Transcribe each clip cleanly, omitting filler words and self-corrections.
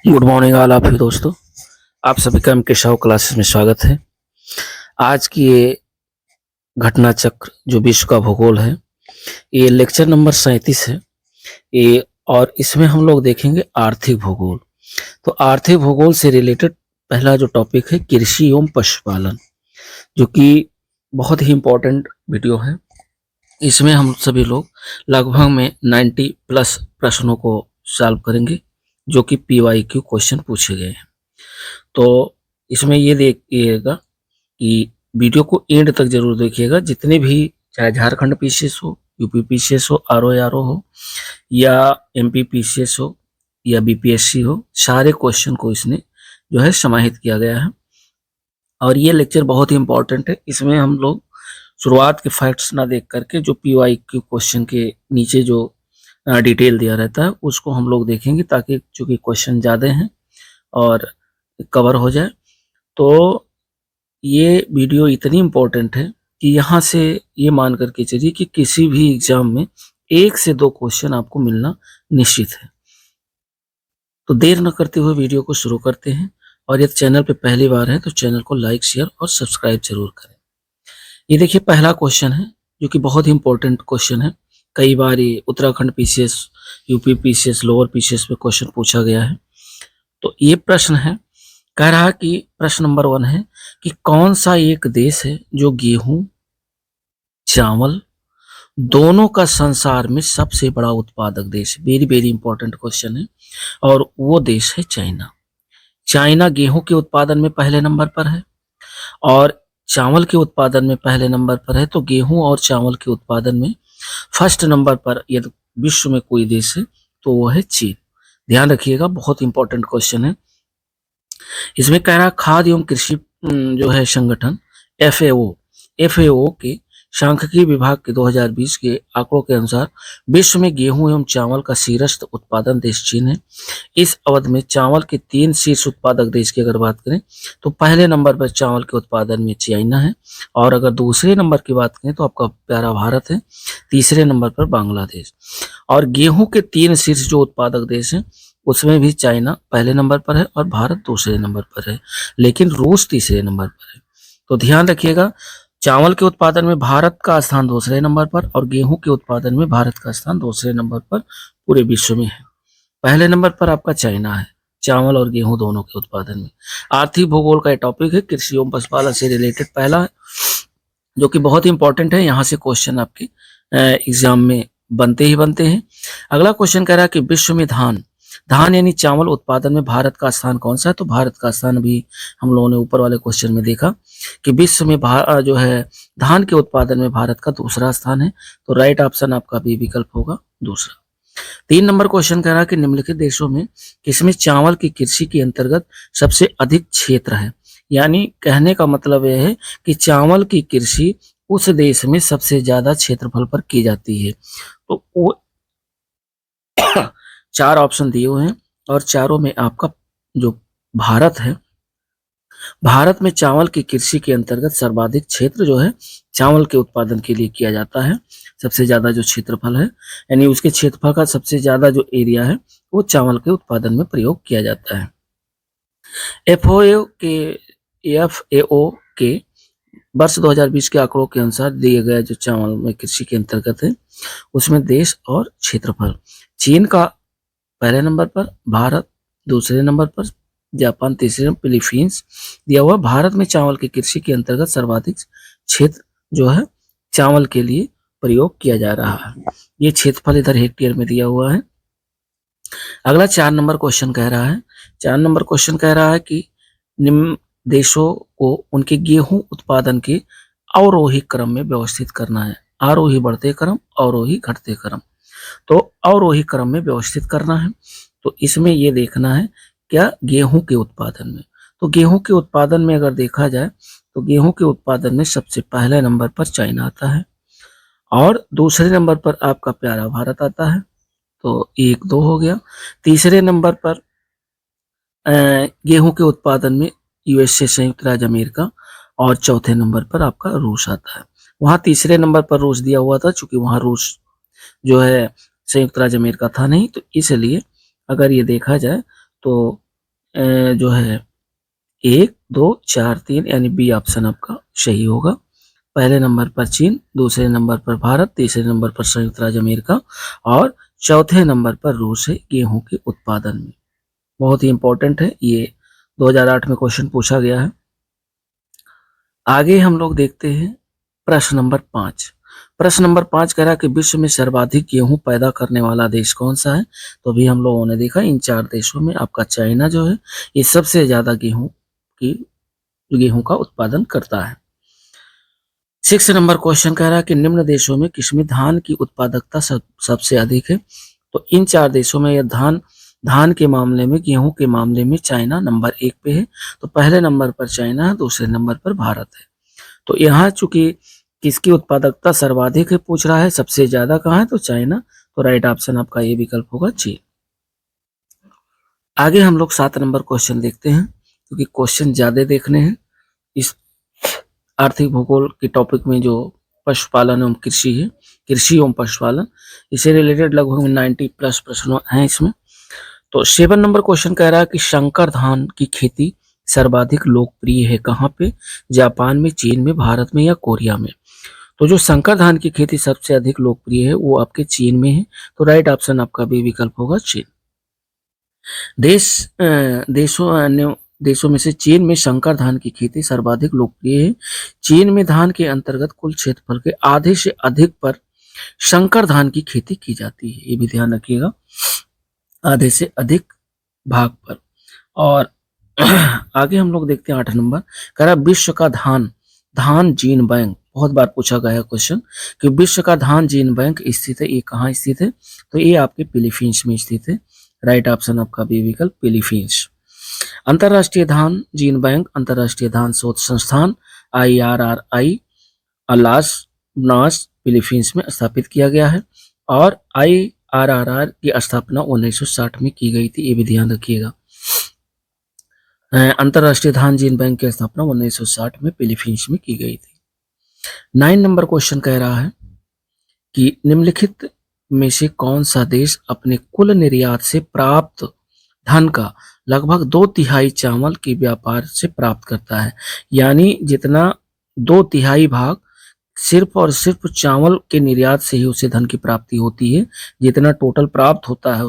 Good morning all आप ही दोस्तों। आप सभी का एमके शाह क्लासेस में स्वागत है। आज की ये घटना चक्र जो विश्व का भूगोल है, ये लेक्चर नंबर 37 है ये, और इसमें हम लोग देखेंगे आर्थिक भूगोल। तो आर्थिक भूगोल से रिलेटेड पहला जो टॉपिक है कृषि एवं पशुपालन, जो कि बहुत ही इम्पोर्टेंट वीडियो है। इसमें हम सभी लोग लगभग में 90 प्लस प्रश्नों को सॉल्व करेंगे, जो कि PYQ क्वेश्चन पूछे गए हैं। तो इसमें ये देखिएगा कि वीडियो को एंड तक जरूर देखिएगा। जितने भी, चाहे झारखंड पीसीएस हो, यूपी पीसीएस हो, आरओ हो, या एमपी पीसीएस हो, या बीपीएससी हो, सारे क्वेश्चन को इसने जो है समाहित किया गया है। और ये लेक्चर बहुत ही इंपॉर्टेंट है। इसमें हम लोग शुरुआत के फैक्ट्स ना देख करके जो PYQ क्वेश्चन के नीचे जो डिटेल दिया रहता है उसको हम लोग देखेंगे, ताकि चूंकि क्वेश्चन ज़्यादा हैं और कवर हो जाए। तो ये वीडियो इतनी इम्पोर्टेंट है कि यहाँ से ये मान करके चलिए कि किसी भी एग्जाम में 1 से 2 क्वेश्चन आपको मिलना निश्चित है। तो देर न करते हुए वीडियो को शुरू करते हैं। और यदि चैनल पे पहली बार है तो चैनल को लाइक, शेयर और सब्सक्राइब जरूर करें। ये देखिए पहला क्वेश्चन है, जो कि बहुत ही इंपॉर्टेंट क्वेश्चन है। कई बार ये Uttarakhand PCS, UP PCS, lower PCS पे क्वेश्चन पूछा गया है। तो ये प्रश्न है, कह रहा कि प्रश्न नंबर 1 है कि कौन सा एक देश है जो गेहूं, चावल दोनों का संसार में सबसे बड़ा उत्पादक देश है। वेरी वेरी इंपॉर्टेंट क्वेश्चन है। और वो देश है चाइना। चाइना गेहूं के उत्पादन में पहले नंबर पर है और चावल के उत्पादन में पहले नंबर पर है। तो गेहूं और चावल के उत्पादन में फर्स्ट नंबर पर यदि विश्व में कोई देश है तो वो है चीन। ध्यान रखिएगा, बहुत इंपॉर्टेंट क्वेश्चन है। इसमें कह रहा खाद्य एवं कृषि जो है संगठन FAO के सांख्यिकी विभाग के 2020 के आंकड़ों के अनुसार विश्व में गेहूं एवं चावल का शीर्ष उत्पादन देश चीन है। इस अवधि में चावल के 3 शीर्ष उत्पादक देश की अगर बात करें तो पहले नंबर पर चावल के उत्पादन में चाइना है, और अगर दूसरे नंबर की बात करें तो आपका प्यारा भारत है, तीसरे नंबर पर बांग्लादेश। और गेहूं के 3 शीर्ष जो उत्पादक देश हैं उसमें भी चाइना पहले नंबर पर है और भारत दूसरे नंबर पर है, लेकिन रूस तीसरे नंबर पर है। तो ध्यान रखिएगा, चावल के उत्पादन में भारत का स्थान दूसरे नंबर पर और गेहूं के उत्पादन में भारत का स्थान दूसरे नंबर पर पूरे विश्व में है। पहले नंबर पर आपका चाइना है, चावल और गेहूं दोनों के उत्पादन में। आर्थिक भूगोल का टॉपिक है, कृषि एवं पशुपालन से रिलेटेड पहला है, जो कि बहुत ही इंपॉर्टेंट है। यहाँ से क्वेश्चन आपके एग्जाम में बनते ही बनते हैं। अगला क्वेश्चन कह रहा है कि विश्व में धान यानी चावल उत्पादन में भारत का स्थान कौन सा है। तो भारत का स्थान भी हम लोगों ने ऊपर वाले क्वेश्चन में देखा कि विश्व में जो है धान के उत्पादन में भारत का दूसरा स्थान है। तो राइट ऑप्शन आपका भी विकल्प होगा दूसरा। 3 नंबर क्वेश्चन कह रहा है कि निम्नलिखित देशों में किसमें चावल की कृषि के अंतर्गत सबसे अधिक क्षेत्र है। यानी कहने का मतलब यह है कि चावल की कृषि उस देश में सबसे ज्यादा क्षेत्रफल पर की जाती है। तो वो 4 ऑप्शन दिए हुए हैं और चारों में आपका जो भारत है, भारत में चावल की कृषि के अंतर्गत सर्वाधिक क्षेत्र जो है चावल के उत्पादन के लिए किया जाता है। सबसे ज्यादा जो क्षेत्रफल है, यानी उसके क्षेत्रफल का सबसे ज्यादा जो एरिया है वो चावल के उत्पादन में प्रयोग किया जाता है। FAO के वर्ष 2020 के आंकड़ों के अनुसार दिए गए जो चावल में कृषि के अंतर्गत है उसमें देश और क्षेत्रफल, चीन का पहले नंबर पर, भारत दूसरे नंबर पर, जापान तीसरे नंबर, फिलीपींस दिया हुआ। भारत में चावल की कृषि के अंतर्गत सर्वाधिक क्षेत्र जो है चावल के लिए प्रयोग किया जा रहा है। ये क्षेत्रफल इधर हेक्टेयर में दिया हुआ है। अगला 4 नंबर क्वेश्चन कह रहा है, 4 नंबर क्वेश्चन कह रहा है कि निम्न देशों को उनके गेहूं उत्पादन के अवरोही क्रम में व्यवस्थित करना है। आरोही बढ़ते क्रम, अवरोही घटते क्रम। तो अवरोही क्रम में व्यवस्थित करना है। तो इसमें ये देखना है क्या गेहूं के उत्पादन में। तो गेहूं के उत्पादन में अगर देखा जाए तो गेहूं के उत्पादन में सबसे पहले नंबर पर चाइना आता है और दूसरे नंबर पर आपका प्यारा भारत आता है। तो 1-2 हो गया। तीसरे नंबर पर गेहूं के उत्पादन में USA संयुक्त राज्य अमेरिका, और चौथे नंबर पर आपका रूस आता है। वहां तीसरे नंबर पर रूस दिया हुआ था, चूंकि वहां रूस जो है संयुक्त राज्य अमेरिका था नहीं, तो इसलिए अगर ये देखा जाए तो जो है 1, 2, 4, 3 यानी बी ऑप्शन आपका सही होगा। पहले नंबर पर चीन, दूसरे नंबर पर भारत, तीसरे नंबर पर संयुक्त राज्य अमेरिका और चौथे नंबर पर रूस है गेहूं के उत्पादन में। बहुत ही इंपॉर्टेंट है, ये 2008 में क्वेश्चन पूछा गया है। आगे हम लोग देखते हैं प्रश्न नंबर 5। प्रश्न नंबर 5 कह रहा है कि विश्व में सर्वाधिक गेहूं पैदा करने वाला देश कौन सा है। तो अभी हम लोगों ने देखा इन 4 देशों में आपका चाइना जो है ये सबसे ज्यादा गेहूं का उत्पादन करता है। 6 नंबर क्वेश्चन कह रहा है कि निम्न देशों में किसमें धान की उत्पादकता सबसे अधिक है। तो इन 4 देशों में यह धान के मामले में, गेहूं के मामले में चाइना नंबर 1 पे है। तो पहले नंबर पर चाइना है, दूसरे नंबर पर भारत है। तो यहाँ चूंकि किसकी उत्पादकता सर्वाधिक है पूछ रहा है, सबसे ज्यादा कहाँ है, तो चाइना। तो राइट ऑप्शन आपका ये विकल्प होगा चीन। आगे हम लोग 7 नंबर क्वेश्चन देखते हैं, क्योंकि क्वेश्चन ज्यादा देखने हैं इस आर्थिक भूगोल के टॉपिक में। जो पशुपालन एवं कृषि है, कृषि एवं पशुपालन, इससे रिलेटेड लगभग 90 प्लस प्रश्न हैं इसमें। तो 7 नंबर क्वेश्चन कह रहा है कि शंकर धान की खेती सर्वाधिक लोकप्रिय है कहाँ पे, जापान में, चीन में, भारत में या कोरिया में। तो जो शंकर धान की खेती सबसे अधिक लोकप्रिय है वो आपके चीन में है। तो राइट ऑप्शन आपका भी विकल्प होगा चीन। अन्य देशों में से चीन में शंकर धान की खेती सर्वाधिक लोकप्रिय है। चीन में धान के अंतर्गत कुल क्षेत्रफल के आधे से अधिक पर शंकर धान की खेती की जाती है, ये भी ध्यान रखिएगा, आधे से अधिक भाग पर। और आगे हम लोग देखते हैं 8 नंबर कह रहा विश्व का धान जीन बैंक, बहुत बार पूछा गया है क्वेश्चन कि विश्व का धान जीन बैंक स्थित है, ये कहाँ स्थित है। तो ये आपके फिलीपींस में स्थित है। राइट ऑप्शन आपका बी विकल्प फिलीपींस। अंतरराष्ट्रीय धान जीन बैंक अंतरराष्ट्रीय धान शोध संस्थान IRRI अलास नास फिलीपींस में स्थापित किया गया है और IRRR की स्थापना 1960 में की गई थी, ये भी ध्यान रखिएगा। अंतरराष्ट्रीय धान जीन बैंक की स्थापना 1960 में फिलीपींस में की गई थी। 9 नंबर क्वेश्चन कह रहा है कि निम्नलिखित में से कौन सा देश अपने कुल निर्यात से प्राप्त धन का लगभग 2/3 चावल के व्यापार से प्राप्त करता है। यानी जितना 2/3 भाग सिर्फ और सिर्फ चावल के निर्यात से ही उसे धन की प्राप्ति होती है। जितना टोटल प्राप्त होता है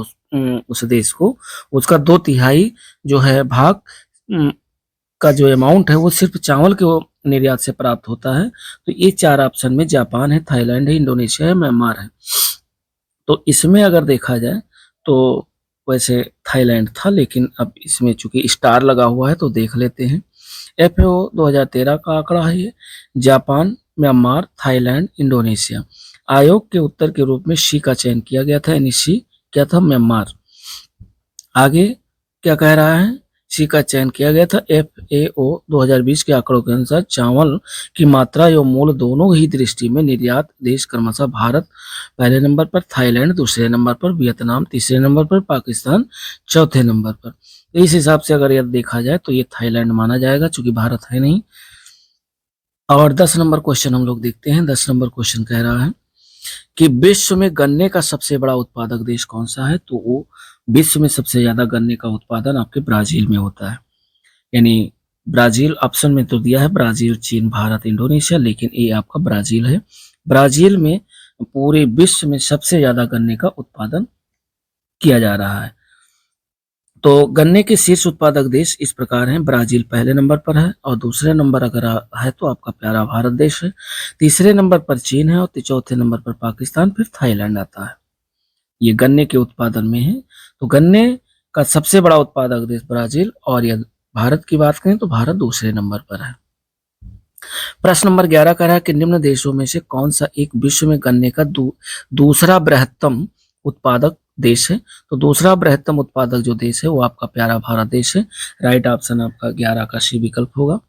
उस देश को, उसका 2/3 जो है भाग का जो अमाउंट है वो सिर्फ चावल के निर्यात से प्राप्त होता है। तो ये 4 ऑप्शन में जापान है, थाईलैंड है, इंडोनेशिया है, म्यांमार है। तो इसमें अगर देखा जाए तो वैसे थाईलैंड था, लेकिन अब इसमें चूंकि स्टार लगा हुआ है तो देख लेते हैं। FAO 2013 का आंकड़ा है ये। Japan, Myanmar, Thailand, Indonesia. आयोग के उत्तर के रूप में सी का चयन किया गया था, यानी सी क्या था, म्यांमार। आगे क्या कह रहा है, सी का चयन किया गया था। FAO 2020 के आंकड़ों के अनुसार चावल की मात्रा एवं मूल्य दोनों ही दृष्टि में निर्यात देश क्रमशः भारत पहले नंबर पर, थाईलैंड दूसरे नंबर पर, वियतनाम तीसरे नंबर पर, पाकिस्तान चौथे नंबर पर। इस हिसाब से अगर यह देखा जाए तो ये थाईलैंड माना जाएगा, चूंकि भारत है नहीं। और 10 नंबर क्वेश्चन हम लोग देखते हैं। 10 नंबर क्वेश्चन कह रहा है कि विश्व में गन्ने का सबसे बड़ा उत्पादक देश कौन सा है। तो वो विश्व में सबसे ज्यादा गन्ने का उत्पादन आपके ब्राजील में होता है। यानी ब्राजील ऑप्शन में तो दिया है ब्राजील, चीन, भारत, इंडोनेशिया, लेकिन ये आपका ब्राजील है। ब्राजील में पूरे विश्व में सबसे ज्यादा गन्ने का उत्पादन किया जा रहा है। तो गन्ने के शीर्ष उत्पादक देश इस प्रकार हैं। ब्राजील पहले नंबर पर है और दूसरे नंबर अगर है तो आपका प्यारा भारत देश है। तीसरे नंबर पर चीन है और चौथे नंबर पर पाकिस्तान, फिर थाईलैंड आता है। ये गन्ने के उत्पादन में है। तो गन्ने का सबसे बड़ा उत्पादक देश ब्राजील, और यदि भारत की बात करें तो भारत दूसरे नंबर पर है। प्रश्न नंबर 11 कह रहा है कि निम्न देशों में से कौन सा एक विश्व में गन्ने का दूसरा बृहत्तम उत्पादक देश है। तो दूसरा बृहत्तम उत्पादक जो देश है वो आपका प्यारा भारत देश है। राइट ऑप्शन आपका 11 का सी विकल्प होगा।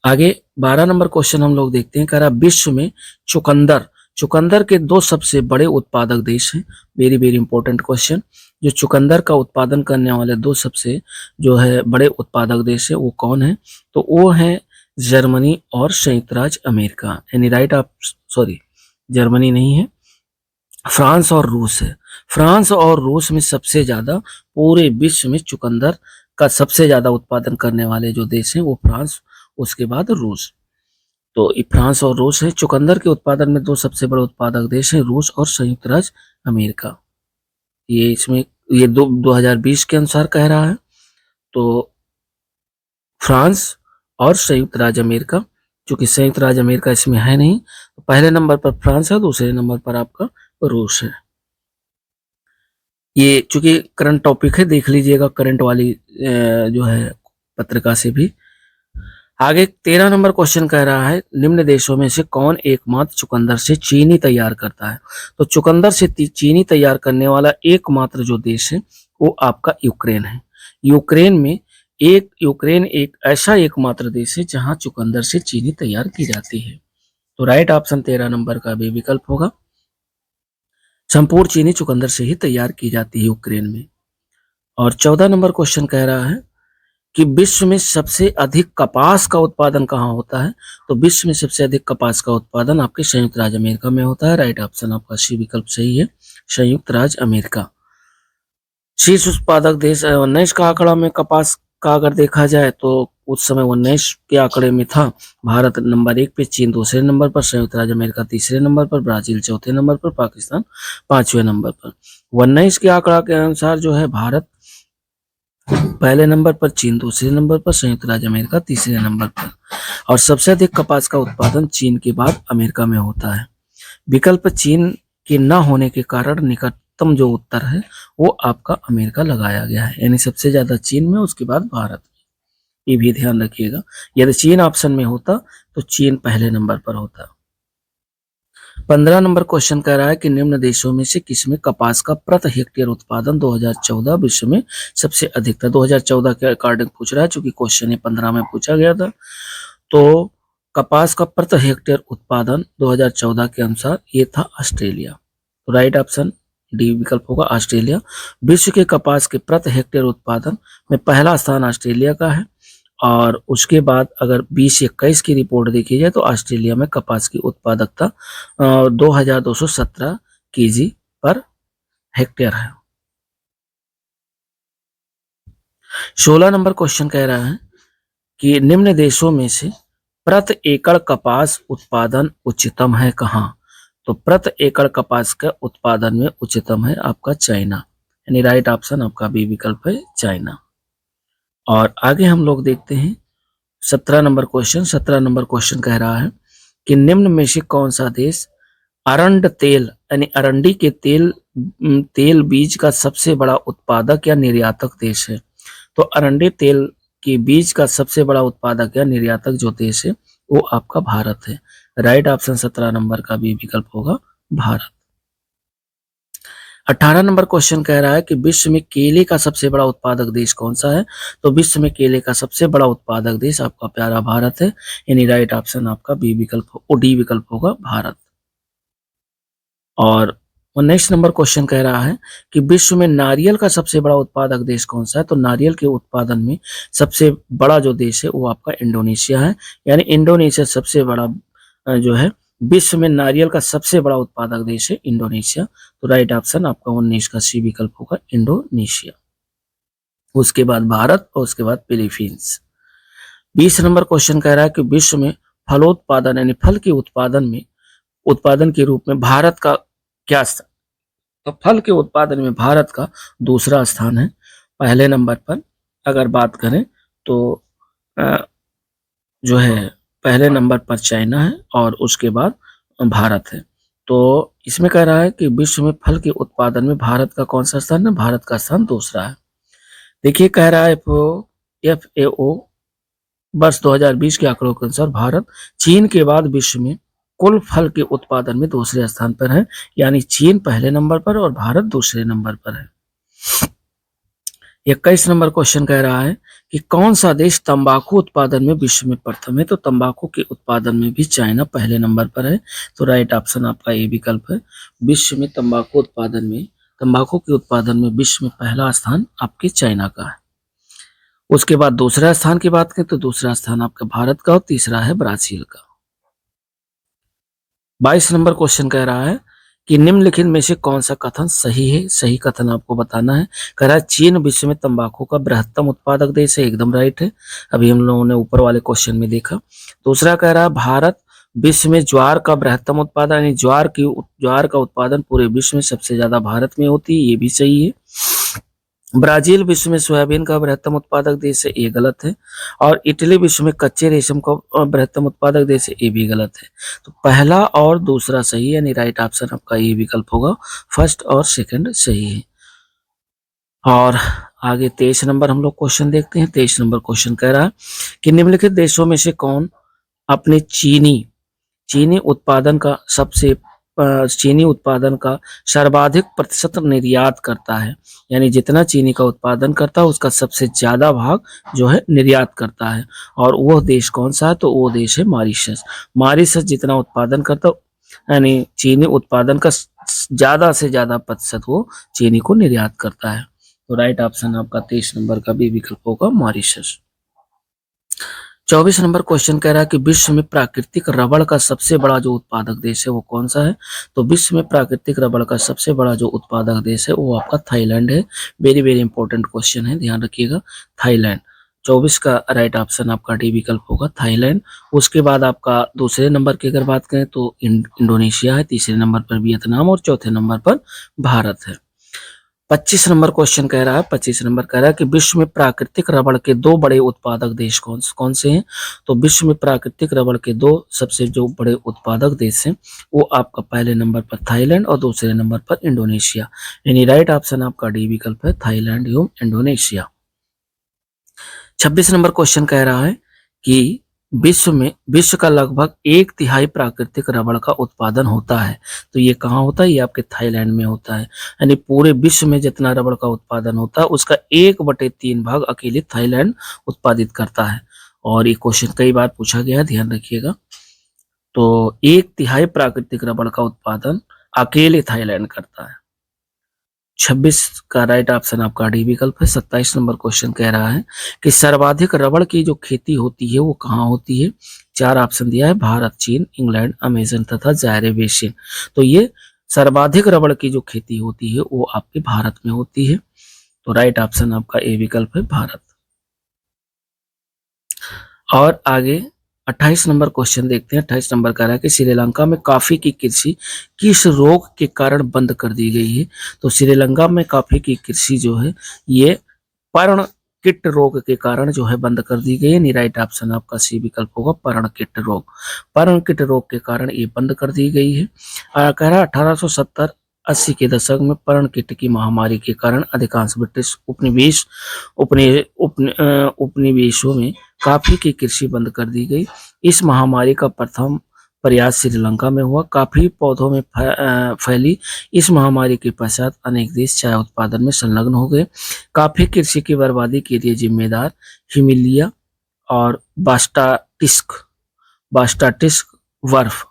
आगे 12 नंबर क्वेश्चन हम लोग देखते हैं। कह रहा विश्व में चुकंदर के 2 सबसे बड़े उत्पादक देश हैं। Very very important question. जो चुकंदर का उत्पादन करने वाले 2 सबसे जो है बड़े उत्पादक देश है वो कौन है। तो वो है जर्मनी और संयुक्त राज्य अमेरिका। यानी जर्मनी नहीं है, फ्रांस और रूस है। फ्रांस और रूस में सबसे ज्यादा पूरे विश्व में चुकंदर का सबसे ज्यादा उत्पादन करने वाले जो देश हैं वो फ्रांस, उसके बाद रूस। तो ये फ्रांस और रूस है। चुकंदर के उत्पादन में दो सबसे बड़े उत्पादक देश हैं, रूस और संयुक्त राज्य अमेरिका। ये इसमें ये 2020 के अनुसार कह रहा है। तो फ्रांस और संयुक्त राज्य अमेरिका, क्योंकि संयुक्त राज्य अमेरिका इसमें है नहीं, तो पहले नंबर पर फ्रांस है, दूसरे नंबर पर आपका रूस है। ये चूंकि करंट टॉपिक है, देख लीजिएगा करंट वाली जो है पत्रिका से भी। आगे 13 नंबर क्वेश्चन कह रहा है, निम्न देशों में से कौन एकमात्र चुकंदर से चीनी तैयार करता है? तो चुकंदर से चीनी तैयार करने वाला एकमात्र जो देश है वो आपका यूक्रेन है। यूक्रेन एक ऐसा एकमात्र देश है जहां चुकंदर से चीनी तैयार की जाती है। तो राइट ऑप्शन 13 नंबर का भी विकल्प होगा। संपूर्ण चीनी चुकंदर से ही तैयार की जाती है यूक्रेन में। और 14 नंबर क्वेश्चन कह रहा है कि विश्व में सबसे अधिक कपास का उत्पादन कहाँ होता है? तो विश्व में सबसे अधिक कपास का उत्पादन आपके संयुक्त राज्य अमेरिका में होता है। राइट ऑप्शन आपका सी विकल्प सही है, संयुक्त राज्य अमेरिका। शीर्ष उत्पादक देश 19 का आंकड़ा में कपास का अगर देखा जाए तो उस समय 19 के आंकड़े में था भारत नंबर 1 पे, चीन दूसरे नंबर पर, संयुक्त राज्य अमेरिका तीसरे नंबर पर, ब्राजील चौथे नंबर पर, पाकिस्तान 5वें नंबर पर। 19 के आंकड़ा के अनुसार जो है भारत पहले नंबर पर, चीन दूसरे नंबर पर, संयुक्त राज्य अमेरिका तीसरे नंबर पर। और सबसे अधिक कपास का उत्पादन चीन के बाद अमेरिका में होता है। विकल्प चीन के न होने के कारण निकटतम जो उत्तर है वो आपका अमेरिका लगाया गया है, यानी सबसे ज्यादा चीन में, उसके बाद भारत में। ये भी ध्यान रखिएगा, यदि चीन ऑप्शन में होता तो चीन पहले नंबर पर होता। 15 नंबर क्वेश्चन कह रहा है कि निम्न देशों में से किसमें कपास का प्रति हेक्टेयर उत्पादन 2014 विश्व में सबसे अधिक था? 2014 के अकॉर्डिंग पूछ रहा है, चूंकि क्वेश्चन 15 में पूछा गया था। तो कपास का प्रति हेक्टेयर उत्पादन 2014 के अनुसार ये था ऑस्ट्रेलिया। तो राइट ऑप्शन डी विकल्प होगा, ऑस्ट्रेलिया। विश्व के कपास के प्रति हेक्टेयर उत्पादन में पहला स्थान ऑस्ट्रेलिया का है। और उसके बाद अगर 2021 की रिपोर्ट देखी जाए तो ऑस्ट्रेलिया में कपास की उत्पादकता 2217 केजी पर हेक्टेयर है। 16 नंबर क्वेश्चन कह रहा है कि निम्न देशों में से प्रति एकड़ कपास उत्पादन उच्चतम है कहाँ? तो प्रति एकड़ कपास का उत्पादन में उच्चतम है आपका चाइना, यानी राइट ऑप्शन आपका बी विकल्प है, चाइना। और आगे हम लोग देखते हैं 17 नंबर क्वेश्चन। 17 नंबर क्वेश्चन कह रहा है कि निम्न में से कौन सा देश अरंड तेल यानी अरंडी के तेल बीज का सबसे बड़ा उत्पादक या निर्यातक देश है? तो अरंडी तेल के बीज का सबसे बड़ा उत्पादक या निर्यातक जो देश है वो आपका भारत है। राइट ऑप्शन 17 नंबर का भी विकल्प होगा, भारत। 18 नंबर क्वेश्चन कह रहा है कि विश्व में केले का सबसे बड़ा उत्पादक देश कौन सा है? तो विश्व में केले का सबसे बड़ा उत्पादक देश आपका प्यारा भारत है, यानी राइट ऑप्शन आपका बी विकल्प डी विकल्प होगा, भारत। और 19 नंबर क्वेश्चन कह रहा है कि विश्व में नारियल का सबसे बड़ा उत्पादक देश कौन सा है? तो नारियल के उत्पादन में सबसे बड़ा जो देश है वो आपका इंडोनेशिया है, यानी इंडोनेशिया सबसे बड़ा जो है विश्व में नारियल का सबसे बड़ा उत्पादक देश है इंडोनेशिया। तो राइट ऑप्शन आपका 19 का सी विकल्प होगा, इंडोनेशिया। उसके बाद भारत और उसके बाद फिलीपींस। 20 नंबर क्वेश्चन कह रहा है कि विश्व में फलोत्पादन यानी फल के उत्पादन के रूप में भारत का क्या स्थान? तो फल के उत्पादन में भारत का दूसरा स्थान है। पहले नंबर पर अगर बात करें तो जो है पहले नंबर पर चाइना है और उसके बाद भारत है। तो इसमें कह रहा है कि विश्व में फल के उत्पादन में भारत का कौन सा स्थान है? भारत का स्थान दूसरा है। देखिए कह रहा है FAO वर्ष 2020 के आंकड़ों के अनुसार भारत चीन के बाद विश्व में कुल फल के उत्पादन में दूसरे स्थान पर है, यानी चीन पहले नंबर पर और भारत दूसरे नंबर पर है। 21 नंबर क्वेश्चन कह रहा है कि कौन सा देश तंबाकू उत्पादन में विश्व में प्रथम है? तो तंबाकू के उत्पादन में भी चाइना पहले नंबर पर है। तो राइट ऑप्शन आपका ये विकल्प है, विश्व में तंबाकू के उत्पादन में विश्व में पहला स्थान आपके चाइना का है। उसके बाद दूसरा स्थान की बात करें तो दूसरा स्थान आपका भारत का और तीसरा है ब्राजील का। 22 नंबर क्वेश्चन कह रहा है कि निम्नलिखित में से कौन सा कथन सही है। सही कथन आपको बताना है। कह रहा है चीन विश्व में तंबाकू का बृहत्तम उत्पादक देश है, एकदम राइट है, अभी हम लोगों ने ऊपर वाले क्वेश्चन में देखा। दूसरा कह रहा है भारत विश्व में ज्वार का बृहत्तम उत्पादन, यानी ज्वार का उत्पादन पूरे विश्व में सबसे ज्यादा भारत में होती है, ये भी सही है। ब्राजील विश्व में सोयाबीन का बृहत्तम उत्पादक देश है, ये गलत है। और इटली विश्व में कच्चे रेशम का बृहत्तम उत्पादक देश है, ये भी गलत है। तो पहला और दूसरा सही है, यानी राइट ऑप्शन आपका ये विकल्प होगा, फर्स्ट और सेकंड सही है। और आगे 23 नंबर हम लोग क्वेश्चन देखते हैं। 23 नंबर क्वेश्चन कह रहा है कि निम्नलिखित देशों में से कौन अपने चीनी उत्पादन का सर्वाधिक प्रतिशत निर्यात करता है, यानी जितना चीनी का उत्पादन करता है उसका सबसे ज्यादा भाग जो है निर्यात करता है। और वो देश कौन सा है, तो वो देश है मॉरिशस। मॉरिशस जितना उत्पादन करता, यानी चीनी उत्पादन का ज्यादा से ज्यादा प्रतिशत वो चीनी को निर्यात करता है। तो राइट ऑप्शन आपका 23 नंबर का भी विकल्प होगा मॉरिशस। 24 नंबर क्वेश्चन कह रहा है कि विश्व में प्राकृतिक रबड़ का सबसे बड़ा जो उत्पादक देश है वो कौन सा है। तो विश्व में प्राकृतिक रबड़ का सबसे बड़ा जो उत्पादक देश है वो आपका थाईलैंड है। वेरी वेरी इंपॉर्टेंट क्वेश्चन है, ध्यान रखिएगा, थाईलैंड। 24 का राइट ऑप्शन आपका डी विकल्प होगा, थाईलैंड। उसके बाद आपका दूसरे नंबर की अगर बात करें तो इंडोनेशिया है, तीसरे नंबर पर वियतनाम और चौथे नंबर पर भारत है। 25 नंबर क्वेश्चन कह रहा है, 25 नंबर कह रहा है कि विश्व में प्राकृतिक रबड़ के दो बड़े उत्पादक देश कौन से हैं। तो विश्व में प्राकृतिक रबड़ के दो सबसे जो बड़े उत्पादक देश हैं वो आपका पहले नंबर पर थाईलैंड और दूसरे नंबर पर इंडोनेशिया, यानी राइट ऑप्शन आपका डी विकल्प है, थाईलैंड एवं इंडोनेशिया। 26 नंबर क्वेश्चन कह रहा है कि विश्व का लगभग 1/3 प्राकृतिक रबड़ का उत्पादन होता है। तो ये कहाँ होता है, ये आपके थाईलैंड में होता है। यानी पूरे विश्व में जितना रबड़ का उत्पादन होता है उसका 1/3 भाग अकेले थाईलैंड उत्पादित करता है। और ये क्वेश्चन कई बार पूछा गया है, ध्यान रखिएगा। तो 1/3 प्राकृतिक रबड़ का उत्पादन अकेले थाईलैंड करता है। 26 का राइट ऑप्शन आपका डी विकल्प है। 27 नंबर क्वेश्चन कह रहा है कि सर्वाधिक रबड़ की जो खेती होती है वो कहाँ होती है। 4 ऑप्शन दिया है, भारत, चीन, इंग्लैंड, अमेजन तथा जायरे बेसिन। तो ये सर्वाधिक रबड़ की जो खेती होती है वो आपके भारत में होती है। तो राइट ऑप्शन आपका ए विकल्प है, भारत। और आगे 28 नंबर क्वेश्चन देखते हैं। 28 नंबर कह रहा है कि श्रीलंका में कॉफी की कृषि किस रोग के कारण बंद कर दी गई है। तो श्रीलंका में कॉफी की कृषि जो है ये पर्णकिट रोग के कारण जो है बंद कर दी गई है। राइट ऑप्शन आपका सी विकल्प होगा, पर्णकिट रोग। पर्णकिट रोग के कारण ये बंद कर दी गई है। कह रहा है 1870-80 के दशक में पर्णकिट की महामारी के कारण अधिकांश ब्रिटिश उपनिवेशों में कॉफी की कृषि बंद कर दी गई। इस महामारी का प्रथम प्रयास श्रीलंका में हुआ। कॉफी पौधों में फैली इस महामारी के पश्चात अनेक देश चाय उत्पादन में संलग्न हो गए। कॉफी कृषि की बर्बादी के लिए जिम्मेदार हिमालय और बास्टाटिस्क वर्फ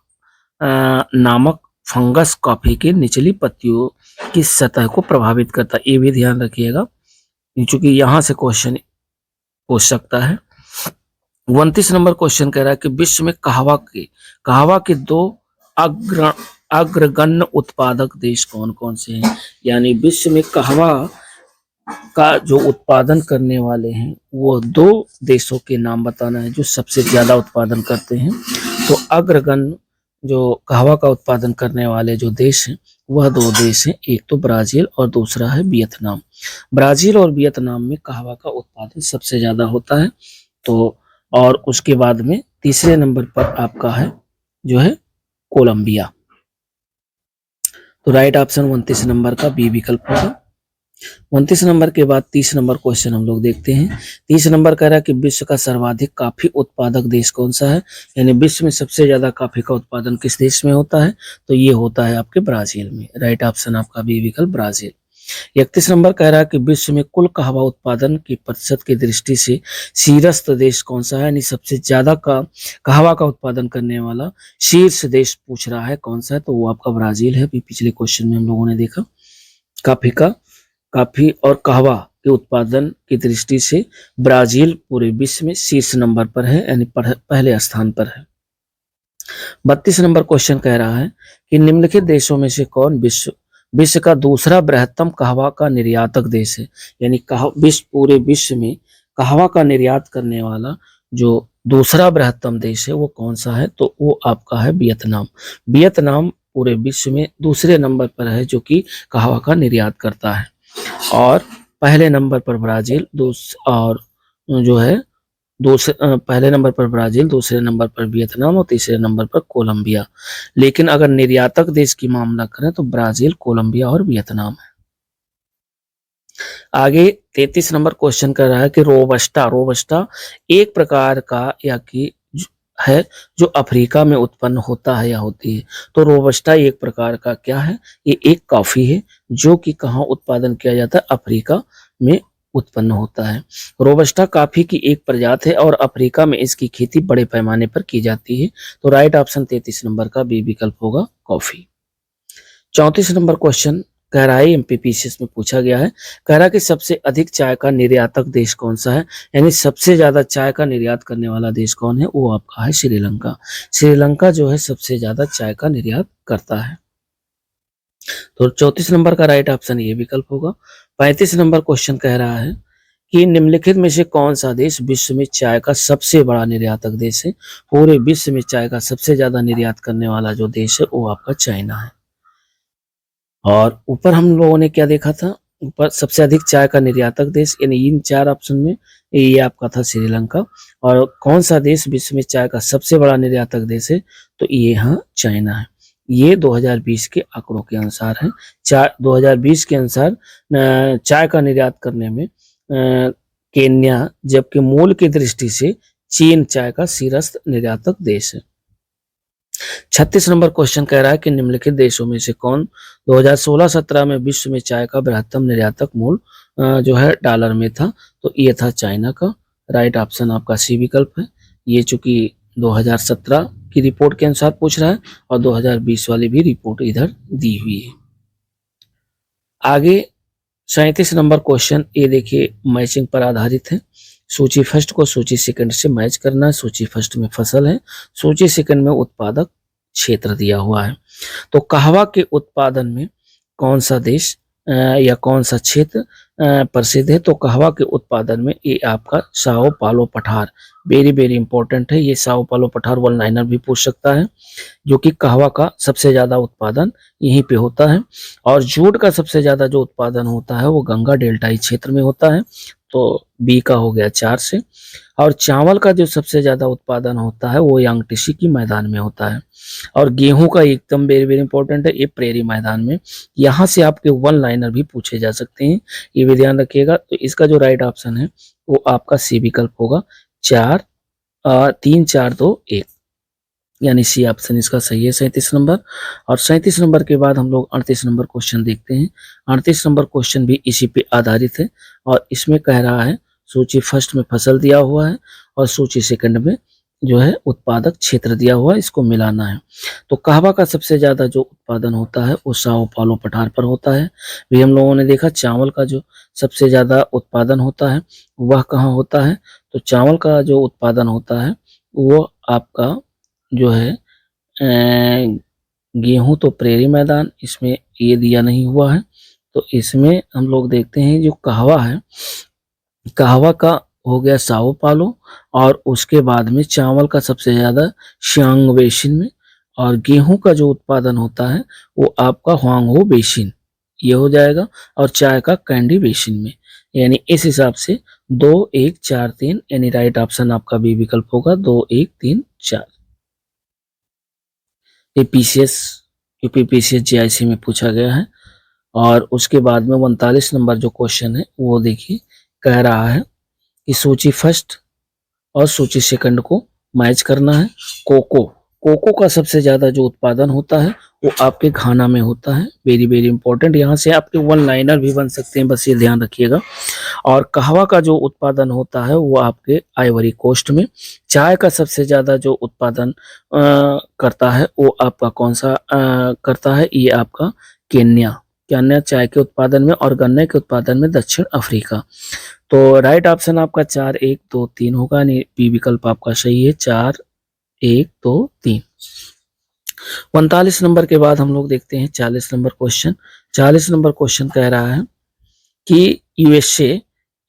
नामक फंगस कॉफी के निचली पत्तियों की सतह को प्रभावित करता है, ये भी ध्यान रखिएगा क्योंकि यहां से क्वेश्चन पूछ सकता है। 29 नंबर क्वेश्चन कह रहा है कि विश्व में कहवा के दो अग्रगण्य उत्पादक देश कौन कौन से हैं। यानी विश्व में कहवा का जो उत्पादन करने वाले हैं वो दो देशों के नाम बताना है जो सबसे ज्यादा उत्पादन करते हैं। तो अग्रगण्य जो कहवा का उत्पादन करने वाले जो देश हैं वह दो देश हैं, एक तो ब्राजील और दूसरा है वियतनाम। ब्राजील और वियतनाम में कहवा का उत्पादन सबसे ज्यादा होता है। तो और उसके बाद में तीसरे नंबर पर आपका है जो है कोलंबिया। तो राइट ऑप्शन 29 नंबर का बी विकल्प होगा। 29 नंबर के बाद 30 नंबर क्वेश्चन हम लोग देखते हैं। 30 नंबर कह रहा है कि विश्व का सर्वाधिक कॉफी उत्पादक देश कौन सा है, यानी विश्व में सबसे ज्यादा कॉफी का उत्पादन किस देश में होता है। तो ये होता है आपके ब्राजील में। राइट ऑप्शन आपका बी विकल्प, ब्राजील। 31 नंबर कह रहा है कि विश्व में कुल कहवा उत्पादन की प्रतिशत की दृष्टि से शीर्ष देश कौन सा है, यानी सबसे ज्यादा कहवा का उत्पादन करने वाला शीर्ष देश पूछ रहा है कौन सा है। तो वो आपका ब्राजील है। अभी पिछले क्वेश्चन में हम लोगों ने देखा कॉफी और कहवा के उत्पादन की दृष्टि से ब्राजील पूरे विश्व में शीर्ष नंबर पर है, यानी पहले स्थान पर है। 32 नंबर क्वेश्चन कह रहा है कि निम्नलिखित देशों में से कौन विश्व का दूसरा बृहत्तम कहवा का निर्यातक देश है। यानी पूरे विश्व में कहवा का निर्यात करने वाला जो दूसरा बृहत्तम देश है वो कौन सा है, तो वो आपका है वियतनाम। वियतनाम पूरे विश्व में दूसरे नंबर पर है जो कि कहवा का निर्यात करता है, और पहले नंबर पर ब्राजील, और जो है पहले नंबर पर ब्राजील, दूसरे नंबर पर वियतनाम और तीसरे नंबर पर कोलंबिया। लेकिन अगर निर्यातक देश की मामला करें तो ब्राजील, कोलंबिया और वियतनाम है। आगे 33 नंबर क्वेश्चन कर रहा है कि रोबस्टा एक प्रकार का या कि है जो अफ्रीका में उत्पन्न होता है या होती है। तो रोबस्टा एक प्रकार का क्या है, ये एक कॉफी है जो कि कहाँ उत्पादन किया जाता है, अफ्रीका में उत्पन्न होता है। रोबस्टा कॉफी की एक प्रजाति है और अफ्रीका में इसकी खेती बड़े पैमाने पर की जाती है। तो राइट ऑप्शन 33 नंबर का बी विकल्प होगा, कॉफी। 34 नंबर क्वेश्चन कह रहा है, एमपीपीसीएस में पूछा गया है, कह रहा है कि सबसे अधिक चाय का निर्यातक देश कौन सा है। यानी सबसे ज्यादा चाय का निर्यात करने वाला देश कौन है, वो आपका है श्रीलंका। श्रीलंका जो है सबसे ज्यादा चाय का निर्यात करता है। तो 34 नंबर का राइट ऑप्शन ये विकल्प होगा। 35 नंबर क्वेश्चन कह रहा है कि निम्नलिखित में से कौन सा देश विश्व में चाय का सबसे बड़ा निर्यातक देश है। पूरे विश्व में चाय का सबसे ज्यादा निर्यात करने वाला जो देश है वो आपका चाइना है। और ऊपर हम लोगों ने क्या देखा था, ऊपर सबसे अधिक चाय का निर्यातक देश, यानी इन 4 ऑप्शन में ये आपका था श्रीलंका। और कौन सा देश विश्व में चाय का सबसे बड़ा निर्यातक देश है, तो ये यहाँ चाइना है। ये 2020 के आंकड़ों के अनुसार है। 2020 के अनुसार चाय का निर्यात करने में केन्या, जबकि मूल की दृष्टि से चीन चाय का शीर्ष निर्यातक देश है। 36 नंबर क्वेश्चन कह रहा है कि निम्नलिखित देशों में से कौन 2016-17 में विश्व में चाय का बृहत्तम निर्यातक मूल जो है डॉलर में था, तो ये था चाइना का। राइट ऑप्शन आपका सी विकल्प है। ये चूंकि 2017 की रिपोर्ट के अनुसार पूछ रहा है और 2020 वाली भी रिपोर्ट इधर दी हुई है। आगे 37 नंबर क्वेश्चन ये देखिए मैचिंग पर आधारित है। सूची फर्स्ट को सूची सेकंड से मैच करना है। सूची फर्स्ट में फसल है, सूची सेकंड में उत्पादक क्षेत्र दिया हुआ है। तो कहवा के उत्पादन में कौन सा देश या कौन सा क्षेत्र प्रसिद्ध है, तो कहवा के उत्पादन में ये आपका साओ पालो पठार वेरी वेरी इंपॉर्टेंट है। ये साओ पालो पठार वन लाइनर भी पूछ सकता है, जो कि कहवा का सबसे ज्यादा उत्पादन यहीं पे होता है। और जूट का सबसे ज्यादा जो उत्पादन होता है वो गंगा डेल्टाई क्षेत्र में होता है, तो बी का हो गया 4 से। और चावल का जो सबसे ज्यादा उत्पादन होता है वो यांगटीसी की मैदान में होता है। और गेहूं का एकदम वेरी वेरी इंपॉर्टेंट है, ये प्रेरी मैदान में। यहाँ से आपके वन लाइनर भी पूछे जा सकते हैं, ये भी ध्यान रखिएगा। तो इसका जो राइट ऑप्शन है वो आपका सी विकल्प होगा, 3 4 2 1, यानी सी ऑप्शन इसका सही है 37 नंबर। और 37 नंबर के बाद हम लोग 38 नंबर क्वेश्चन देखते हैं। 38 नंबर क्वेश्चन भी इसी पे आधारित है और इसमें कह रहा है सूची फर्स्ट में फसल दिया हुआ है और सूची सेकंड में जो है उत्पादक क्षेत्र दिया हुआ है, इसको मिलाना है। तो कहवा का सबसे ज्यादा जो उत्पादन होता है वो साओ पालो पठार पर होता है। भी हम लोगों ने देखा चावल का जो सबसे ज्यादा उत्पादन होता है वह कहाँ होता है, तो चावल का जो उत्पादन होता है वो आपका जो है गेहूं तो प्रेरी मैदान, इसमें ये दिया नहीं हुआ है। तो इसमें हम लोग देखते हैं जो कहवा है, कहवा का हो गया साओ पालो, और उसके बाद में चावल का सबसे ज्यादा शियांग बेसिन में, और गेहूं का जो उत्पादन होता है वो आपका हुआंगहो बेसिन, ये हो जाएगा। और चाय का कैंडी बेसिन में। यानी इस हिसाब से 2 1 4 3, यानी राइट ऑप्शन आपका बी विकल्प होगा, 2 1 3 4। पीसीएस यूपीपीसीएस जीआईसी में पूछा गया है। और उसके बाद में 39 नंबर जो क्वेश्चन है वो देखिए, कह रहा है कि सूची फर्स्ट और सूची सेकंड को मैच करना है। कोको का सबसे ज्यादा जो उत्पादन होता है वो आपके घाना में होता है, वेरी वेरी इंपॉर्टेंट। यहाँ से आपके वन लाइनर भी बन सकते हैं, बस ये ध्यान रखिएगा। और कहवा का जो उत्पादन होता है वो आपके आइवरी कोस्ट में। चाय का सबसे ज्यादा जो उत्पादन करता है वो आपका कौन सा करता है, ये आपका केन्या चाय के उत्पादन में, और गन्ने के उत्पादन में दक्षिण अफ्रीका। तो राइट ऑप्शन आपका 4 1 2 3 होगा, बी विकल्प आपका सही है, 4 1 2 3। 39 नंबर के बाद हम लोग देखते हैं 40 नंबर क्वेश्चन। 40 नंबर क्वेश्चन कह रहा है कि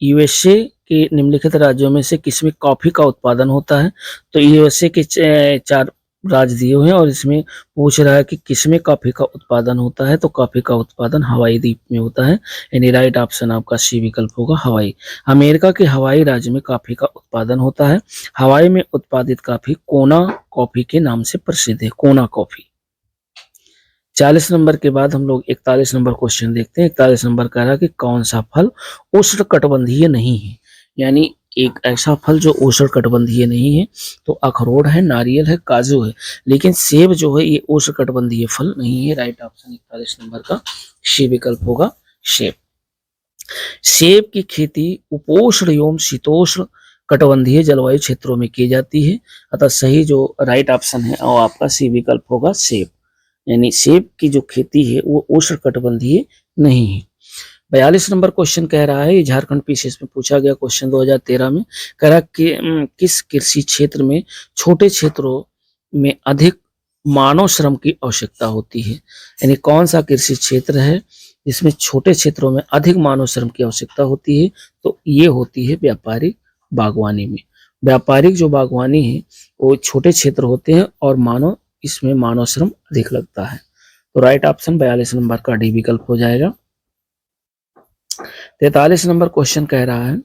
यूएसए के निम्नलिखित राज्यों में से किसमें कॉफी का उत्पादन होता है। तो यूएसए के 4 राज्य दिए हुए हैं और इसमें पूछ रहा है कि किसमें कॉफी का उत्पादन होता है। तो कॉफी का उत्पादन हवाई द्वीप में होता है, यानी राइट ऑप्शन आपका सी विकल्प होगा हवाई। अमेरिका के हवाई राज्य में कॉफी का उत्पादन होता है। हवाई में उत्पादित कॉफी कोना कॉफी के नाम से प्रसिद्ध है, कोना कॉफी। 40 नंबर के बाद हम लोग 41 नंबर क्वेश्चन देखते हैं। 41 नंबर कह रहा है कि कौन सा फल उष्णकटिबंधीय नहीं है, यानी एक ऐसा फल जो उष्णकटिबंधीय नहीं है। तो अखरोट है, नारियल है, काजू है, लेकिन सेब जो है ये उष्णकटिबंधीय फल नहीं है। राइट ऑप्शन 41 नंबर का सी विकल्प होगा सेब। सेब की खेती उपोष्ण एवं शीतोष्ण कटिबंधीय जलवायु क्षेत्रों में की जाती है, अतः सही जो राइट ऑप्शन है वो आपका सी विकल्प होगा सेब, यानी सेब की जो खेती है वो उष्णकटिबंधीय नहीं है। 42 नंबर क्वेश्चन कह रहा है, झारखंड पीसीएस में पूछा गया क्वेश्चन 2013 में, कह रहा कि किस कृषि क्षेत्र में छोटे क्षेत्रों में अधिक मानव श्रम की आवश्यकता होती है, यानी कौन सा कृषि क्षेत्र है जिसमें छोटे क्षेत्रों में अधिक मानव श्रम की आवश्यकता होती है। तो ये होती है व्यापारिक बागवानी में। व्यापारिक जो बागवानी है वो छोटे क्षेत्र होते हैं और इसमें मानव श्रम अधिक लगता है। तो राइट ऑप्शन 42 नंबर का डी विकल्प हो जाएगा। 43 नंबर क्वेश्चन कह रहा है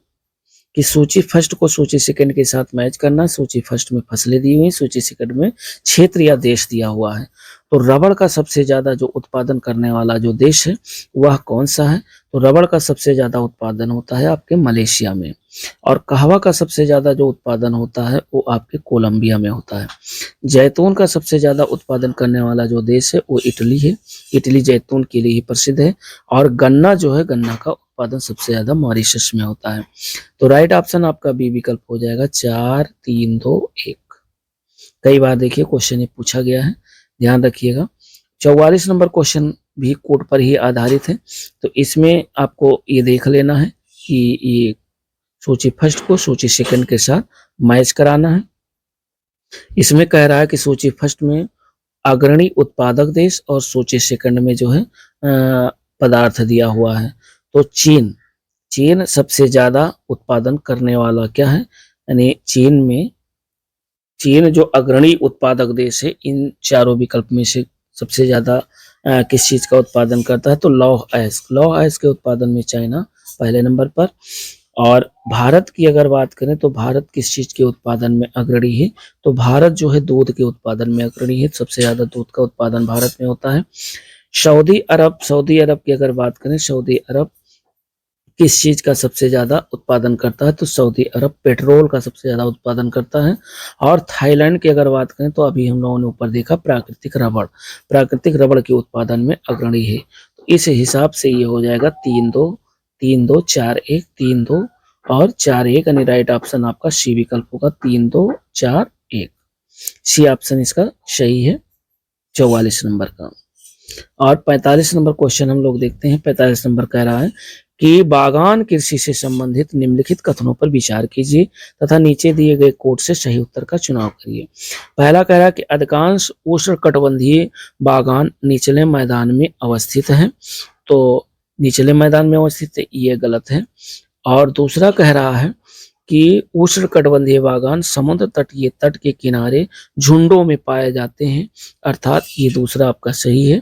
कि सूची फर्स्ट को सूची सेकंड के साथ मैच करना। सूची फर्स्ट में फसलें दी हुई, सूची सेकंड में क्षेत्र या देश दिया हुआ है। तो रबड़ का सबसे ज्यादा जो उत्पादन करने वाला जो देश है वह कौन सा है। तो रबड़ का सबसे ज्यादा उत्पादन होता है आपके मलेशिया में, और कहवा का सबसे ज्यादा जो उत्पादन होता है वो आपके कोलंबिया में होता है। जैतून का सबसे ज्यादा उत्पादन करने वाला जो देश है वो इटली है, इटली जैतून के लिए ही प्रसिद्ध है। और गन्ना जो है, गन्ना का उत्पादन सबसे ज्यादा मॉरिशस में होता है। तो राइट ऑप्शन आपका बी विकल्प हो जाएगा 4 3 2 1। कई बार देखिए क्वेश्चन ये पूछा गया है, ध्यान रखिएगा। 44 नंबर क्वेश्चन भी कोड पर ही आधारित है, तो इसमें आपको ये देख लेना है कि ये सूची फर्स्ट को सूची सेकंड के साथ मैच कराना है। इसमें कह रहा है कि सूची फर्स्ट में अग्रणी उत्पादक देश और सूची सेकंड में जो है पदार्थ दिया हुआ है। तो चीन, चीन सबसे ज्यादा उत्पादन करने वाला क्या है, यानी चीन जो अग्रणी उत्पादक देश है इन चारों विकल्प में से सबसे ज्यादा किस चीज का उत्पादन करता है। तो लौह अयस्क, लौह अयस्क के उत्पादन में चाइना पहले नंबर पर। और भारत की अगर बात करें तो भारत किस चीज के उत्पादन में अग्रणी है। तो भारत जो है दूध के उत्पादन में अग्रणी है, सबसे ज्यादा दूध का उत्पादन भारत में होता है। सऊदी अरब की अगर बात करें, सऊदी अरब किस चीज का सबसे ज्यादा उत्पादन करता है। तो सऊदी अरब पेट्रोल का सबसे ज्यादा उत्पादन करता है। और थाईलैंड की अगर बात करें तो अभी हम लोगों ने ऊपर देखा प्राकृतिक रबड़ के उत्पादन में अग्रणी है। तो इस हिसाब से ये हो जाएगा 3-2 3-2 4-1 3-2 और 4-1, यानी राइट ऑप्शन आपका सी विकल्प होगा 3-2 4-1। सी ऑप्शन इसका सही है 44 नंबर का। और 45 नंबर क्वेश्चन हम लोग देखते हैं। 45 नंबर कह रहा है कि बागान कृषि से संबंधित निम्नलिखित कथनों पर विचार कीजिए तथा नीचे दिए गए कोड से सही उत्तर का चुनाव करिए। पहला कह रहा है कि अधिकांश उष्णकटिबंधीय बागान निचले मैदान में अवस्थित हैं। तो निचले मैदान में अवस्थित है, ये गलत है। और दूसरा कह रहा है कि उष्णकटिबंधीय बागान समुद्र तटीय तट के किनारे झुंडों में पाए जाते हैं, अर्थात ये दूसरा आपका सही है।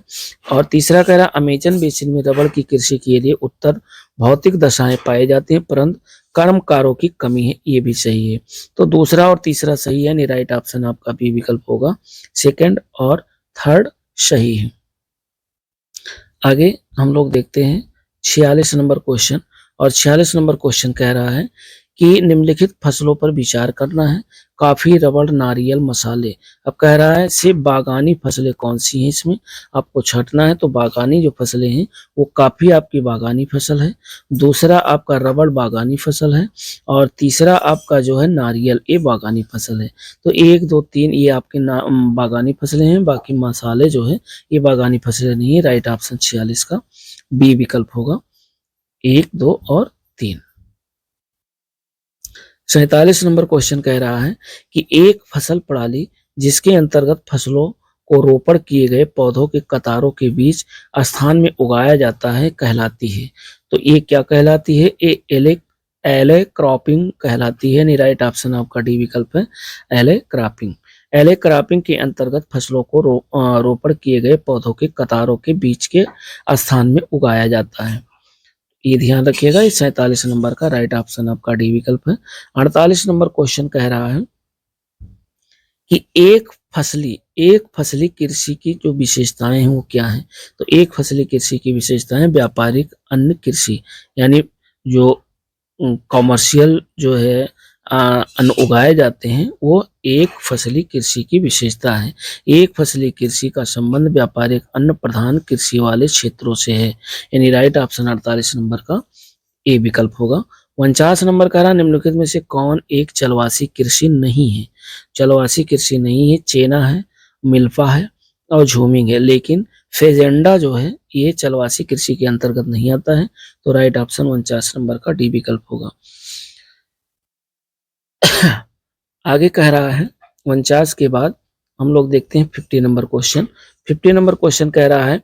और तीसरा कह रहा है अमेजन बेसिन में रबड़ की कृषि के लिए उत्तर भौतिक दशाएं पाए जाते हैं परंतु कर्मकारों की कमी है, ये भी सही है। तो दूसरा और तीसरा सही है, यानी राइट ऑप्शन आपका बी विकल्प होगा, सेकंड और थर्ड सही है। आगे हम लोग देखते हैं 46 नंबर क्वेश्चन। और 46 नंबर क्वेश्चन कह रहा है कि निम्नलिखित फसलों पर विचार करना है, कॉफी, रबड़, नारियल, मसाले। अब कह रहा है सिर्फ बागानी फसलें कौन सी हैं, इसमें आपको छांटना है। तो बागानी जो फसलें हैं वो कॉफी आपकी बागानी फसल है, दूसरा आपका रबड़ बागानी फसल है, और तीसरा आपका जो है नारियल ये बागानी फसल है। तो 1 2 3 ये आपके बागानी फसलें हैं, बाकी मसाले जो है ये बागानी फसलें नहीं है। राइट ऑप्शन 46 का बी विकल्प होगा 1 2 और 3। 47 नंबर क्वेश्चन कह रहा है कि एक फसल प्रणाली जिसके अंतर्गत फसलों को रोपण किए गए पौधों के कतारों के बीच स्थान में उगाया जाता है कहलाती है। तो ये क्या कहलाती है? ये एले क्रॉपिंग कहलाती है। यानी राइट ऑप्शन आपका डी विकल्प है, एले क्रॉपिंग। एले क्रॉपिंग के अंतर्गत फसलों को रोपण किए गए पौधों के कतारों के बीच के स्थान में उगाया जाता है। ये ध्यान रखिएगा। इस 47 नंबर का राइट ऑप्शन आपका डी विकल्प है। 48 नंबर क्वेश्चन कह रहा है कि एक फसली कृषि की जो विशेषताएं हैं वो क्या हैं? तो एक फसली कृषि की विशेषताएं व्यापारिक अन्य कृषि, यानी जो कॉमर्शियल जो है अन्न उगाए जाते हैं वो एक फसली कृषि की विशेषता है। एक फसली कृषि का संबंध व्यापारिक अन्न प्रधान कृषि वाले क्षेत्रों से है। यानी राइट ऑप्शन 48 नंबर का ए विकल्प होगा। 49 नंबर कह रहा निम्नलिखित में से कौन एक चलवासी कृषि नहीं है? चलवासी कृषि नहीं है, चेना है, मिल्फा है और झूमिंग है। लेकिन फेजेंडा जो है ये चलवासी कृषि के अंतर्गत नहीं आता है। तो राइट ऑप्शन 49 नंबर का डी विकल्प होगा। आगे कह रहा है 49 के बाद हम लोग देखते हैं 50 नंबर क्वेश्चन। 50 नंबर क्वेश्चन कह रहा है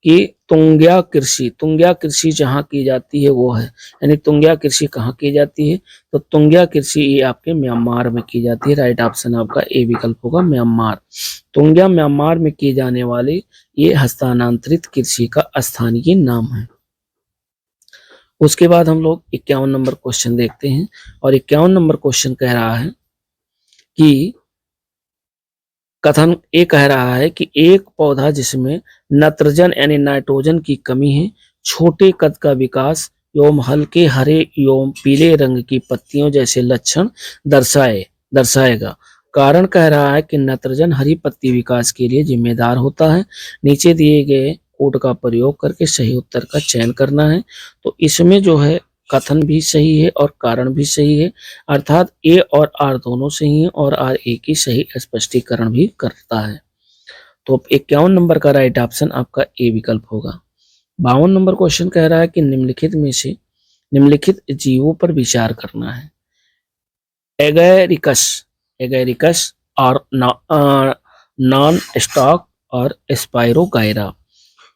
कि तुंग्या कृषि जहाँ की जाती है वो है, यानी तुंग्या कृषि कहाँ की जाती है? तो तुंग्या कृषि ये आपके म्यांमार में की जाती है। राइट ऑप्शन आपका ए विकल्प होगा, म्यांमार। तुंग्या म्यांमार में की जाने वाली ये हस्तांतरित कृषि का स्थानीय नाम है। उसके बाद हम लोग 51 नंबर क्वेश्चन देखते हैं और 51 नंबर क्वेश्चन कह रहा है कि कथन ये कह रहा है कि एक पौधा जिसमें नत्रजन यानी नाइट्रोजन की कमी है, छोटे कद का विकास एवं हल्के हरे एवं पीले रंग की पत्तियों जैसे लक्षण दर्शाएगा। कारण कह रहा है कि नत्रजन हरी पत्ती विकास के लिए जिम्मेदार होता है। नीचे दिए गए कोड का प्रयोग करके सही उत्तर का चयन करना है। तो इसमें जो है कथन भी सही है और कारण भी सही है, अर्थात ए और आर दोनों सही है और आर ए की सही स्पष्टीकरण भी करता है। तो 51 नंबर का राइट ऑप्शन आपका ए विकल्प होगा। 52 नंबर क्वेश्चन कह रहा है कि निम्नलिखित में से निम्नलिखित जीवों पर विचार करना है। एगैरिकस और नॉन स्टॉक और स्पाइरोगाइरा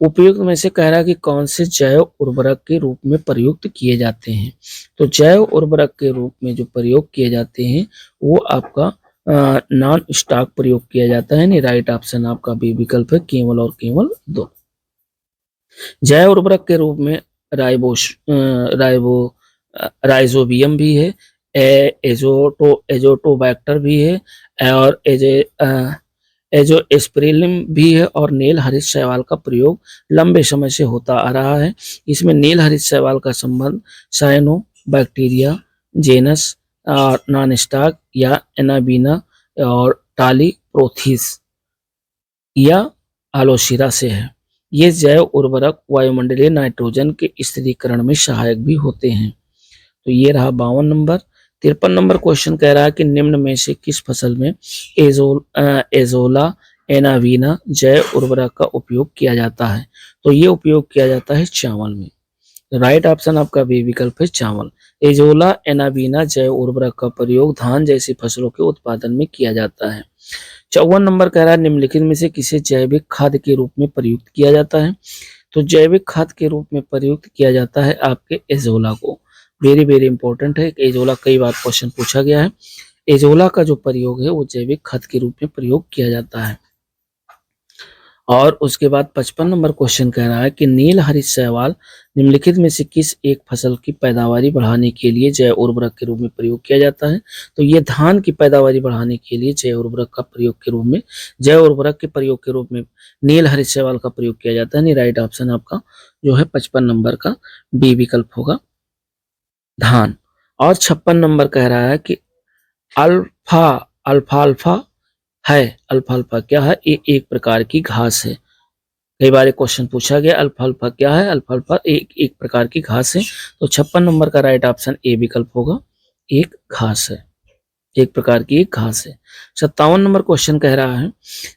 उपयुक्त में से कह रहा है कि कौन से जैव उर्वरक के रूप में प्रयुक्त किए जाते हैं? तो जैव उर्वरक के रूप में जो प्रयोग किए जाते हैं वो आपका नॉन स्टॉक प्रयोग किया जाता है। राइट ऑप्शन आपका बी विकल्प है, केवल और केवल 2। जैव उर्वरक के रूप में राइजोबियम भी है, एजोटोबैक्टर भी है और एजोस्पिरिलम भी है और नील हरित शैवाल का प्रयोग लंबे समय से होता आ रहा है। इसमें नील हरित शैवाल का संबंध cyanobacteria genus Nostoc या एनाबीना और टालीप्रोथिस या आलोसिरा से है। ये जैव उर्वरक वायुमंडलीय नाइट्रोजन के स्थिरीकरण में सहायक भी होते हैं। तो ये रहा 52 नंबर। 53 नंबर क्वेश्चन कह रहा है कि निम्न में से किस फसल में एजोला एनावीना जैव उर्वरक का उपयोग किया जाता है? तो ये उपयोग किया जाता है चावल में। राइट ऑप्शन आपका बी विकल्प है, चावल। एजोला एनावीना जैव उर्वरक का प्रयोग धान जैसी फसलों के उत्पादन में किया जाता है। 54 नंबर कह रहा है निम्नलिखित में से किसे जैविक खाद के रूप में प्रयुक्त किया जाता है? तो जैविक खाद के रूप में प्रयुक्त किया जाता है आपके एजोला को। वेरी वेरी इंपॉर्टेंट है, एजोला कई बार क्वेश्चन पूछा गया है। एजोला का जो प्रयोग है वो जैविक खाद के रूप में प्रयोग किया जाता है। और उसके बाद 55 नंबर क्वेश्चन कह रहा है कि नील हरित शैवाल निम्नलिखित में से किस एक फसल की पैदावारी बढ़ाने के लिए जैव उर्वरक के रूप में प्रयोग किया जाता है? तो ये धान की पैदावारी बढ़ाने के लिए जैव उर्वरक का प्रयोग के रूप में जैव उर्वरक के प्रयोग के रूप में नील हरित शैवाल का प्रयोग किया जाता है। राइट ऑप्शन आपका जो है 55 नंबर का बी विकल्प होगा, धान। और 56 नंबर कह रहा है कि अल्फाल्फा है। अल्फाल्फा क्या है? ये एक प्रकार की घास है। कई बार क्वेश्चन पूछा गया अल्फाल्फा क्या है? अल्फाल्फा एक प्रकार की घास है। तो 56 नंबर का राइट ऑप्शन ए विकल्प होगा, एक घास है, एक प्रकार की एक घास है। 57 नंबर क्वेश्चन कह रहा है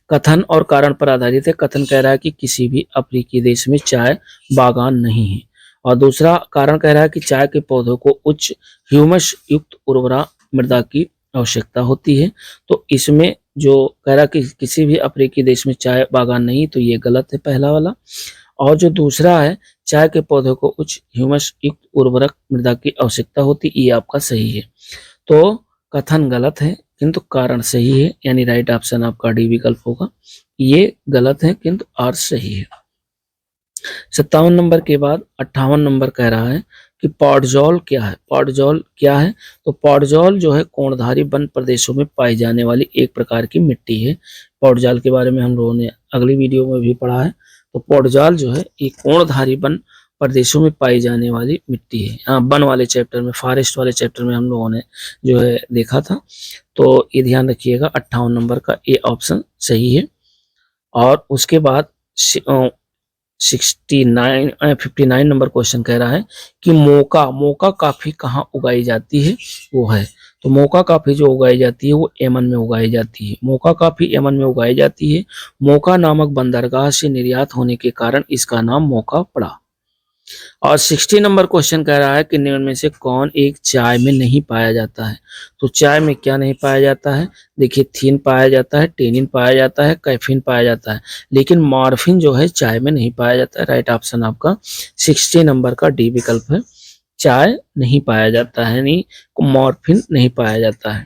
कथन और कारण पर आधारित है। कथन कह रहा है कि किसी भी अफ्रीकी देश में चाय बागान नहीं है। और दूसरा कारण कह रहा है कि चाय के पौधों को उच्च ह्यूमस युक्त उर्वरा मृदा की आवश्यकता होती है। तो इसमें जो कह रहा कि किसी भी अफ्रीकी देश में चाय बागान नहीं, तो ये गलत है पहला वाला। और जो दूसरा है, चाय के पौधों को उच्च ह्यूमस युक्त उर्वरक मृदा की आवश्यकता होती, ये आपका सही है। तो कथन गलत है किंतु कारण सही है, यानी राइट ऑप्शन आपका डी विकल्प होगा। ये गलत है किंतु आर सही है। 57 नंबर के बाद 58 नंबर कह रहा है कि पॉडजॉल क्या है। पॉडजॉल क्या है? तो पॉडजॉल जो है कोणधारी वन प्रदेशों में पाई जाने वाली एक प्रकार की मिट्टी है। पॉडजाल के बारे में हम लोगों ने अगली वीडियो में भी पढ़ा है। तो पॉडजाल जो है ये कोणधारी वन प्रदेशों में पाई जाने वाली मिट्टी है। हाँ, वन वाले चैप्टर में, फॉरेस्ट वाले चैप्टर में हम लोगों ने जो है देखा था। तो ये ध्यान रखिएगा, 58 नंबर का ए ऑप्शन सही है। और उसके बाद 59 नंबर क्वेश्चन कह रहा है कि मोका काफी कहाँ उगाई जाती है, वो है। तो मोका काफी जो उगाई जाती है वो यमन में उगाई जाती है। मोका काफी यमन में उगाई जाती है। मोका नामक बंदरगाह से निर्यात होने के कारण इसका नाम मोका पड़ा। और 60 नंबर क्वेश्चन कह रहा है कि निम्न में से कौन एक चाय में नहीं पाया जाता है। तो चाय में क्या नहीं पाया जाता है? देखिए, थीन पाया जाता है, टेनिन पाया जाता है, कैफीन पाया जाता है, लेकिन मॉर्फिन जो है चाय में नहीं पाया जाता है। राइट ऑप्शन आपका 60 नंबर का डी विकल्प है। चाय नहीं पाया जाता है, यानी मॉर्फिन नहीं पाया जाता है।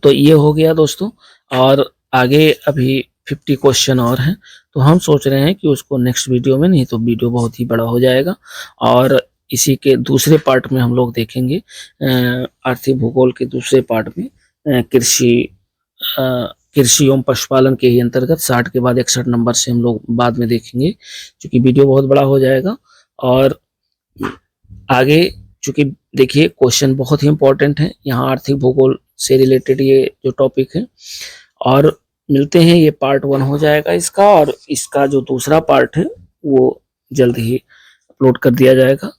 तो ये हो गया दोस्तों। और आगे अभी 50 क्वेश्चन और हैं, तो हम सोच रहे हैं कि उसको नेक्स्ट वीडियो में, नहीं तो वीडियो बहुत ही बड़ा हो जाएगा। और इसी के दूसरे पार्ट में हम लोग देखेंगे, आर्थिक भूगोल के दूसरे पार्ट में कृषि एवं पशुपालन के ही अंतर्गत 60 के बाद 61 नंबर से हम लोग बाद में देखेंगे, क्योंकि वीडियो बहुत बड़ा हो जाएगा। और आगे चूंकि देखिए क्वेश्चन बहुत ही इंपॉर्टेंट है, यहाँ आर्थिक भूगोल से रिलेटेड ये जो टॉपिक है। और मिलते हैं, ये पार्ट 1 हो जाएगा इसका, और इसका जो दूसरा पार्ट है वो जल्द ही अपलोड कर दिया जाएगा।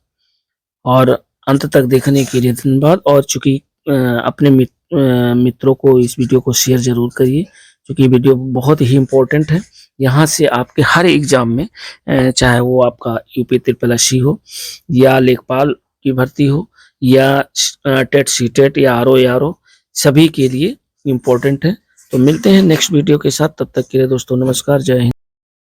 और अंत तक देखने के लिए धन्यवाद। और चूंकि अपने मित्रों को इस वीडियो को शेयर जरूर करिए, क्योंकि वीडियो बहुत ही इंपॉर्टेंट है। यहाँ से आपके हर एग्जाम में, चाहे वो आपका यूपी ट्रिपल हो, या लेखपाल की भर्ती हो, या टेट सीटेट या आरओ सभी के लिए इम्पोर्टेंट है। तो मिलते हैं नेक्स्ट वीडियो के साथ, तब तक के लिए दोस्तों नमस्कार, जय हिंद।